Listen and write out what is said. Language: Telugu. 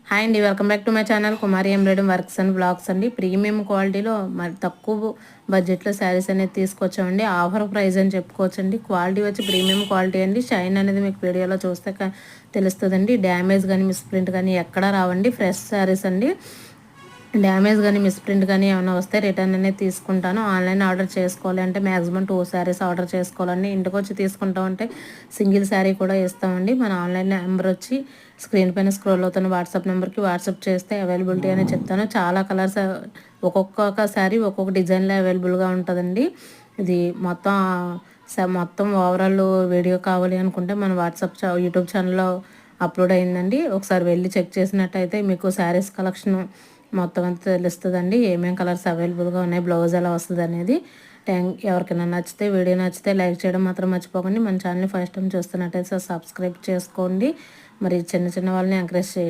హాయ్ అండి, welcome back to my channel Kumari embroidery works and blogs అండి. ప్రీమియం క్వాలిటీలో మరి తక్కువ బడ్జెట్లో శారీస్ అనేది తీసుకొచ్చామండి. ఆఫర్ ప్రైస్ అని చెప్పుకోవచ్చండి. క్వాలిటీ వచ్చి ప్రీమియం క్వాలిటీ అండి. షైన్ అనేది మీకు వీడియోలో చూస్తే తెలుస్తుందండి. డ్యామేజ్ కానీ మిస్ప్రింట్ కానీ ఎక్కడా రావండి. ఫ్రెష్ శారీస్ అండి. డ్యామేజ్ కానీ మిస్ప్రింట్ కానీ ఏమైనా వస్తే రిటర్న్ అనేది తీసుకుంటాను. ఆన్లైన్ ఆర్డర్ చేసుకోవాలి అంటే మ్యాక్సిమం 2 శారీస్ ఆర్డర్ చేసుకోవాలండి. ఇంటికి వచ్చి తీసుకుంటామంటే సింగిల్ శారీ కూడా ఇస్తామండి. మన ఆన్లైన్ నెంబర్ వచ్చి స్క్రీన్ పైన స్క్రోల్ అవుతున్న వాట్సాప్ నెంబర్కి వాట్సాప్ చేస్తే అవైలబిలిటీ అనేది చెప్తాను. చాలా కలర్స్, ఒక్కొక్క శారీ ఒక్కొక్క డిజైన్లో అవైలబుల్గా ఉంటుందండి. ఇది మొత్తం ఓవరాల్ వీడియో కావాలి అనుకుంటే మన వాట్సాప్ యూట్యూబ్ ఛానల్లో అప్లోడ్ అయిందండి. ఒకసారి వెళ్ళి చెక్ చేసినట్టయితే మీకు శారీస్ కలెక్షన్ మొత్తం అంతా తెలుస్తుందండి. ఏమేమి కలర్స్ అవైలబుల్గా ఉన్నాయి, బ్లౌజ్ ఎలా వస్తుంది అనేది. ఎవరికైనా నచ్చితే వీడియో నచ్చితే లైక్ చేయడం మాత్రం మర్చిపోకండి. మన ఛానల్ని ఫస్ట్ టైం చూస్తున్నట్టయితే సబ్స్క్రైబ్ చేసుకోండి. మరి చిన్న వాళ్ళని ఎంకరేజ్ చేయండి.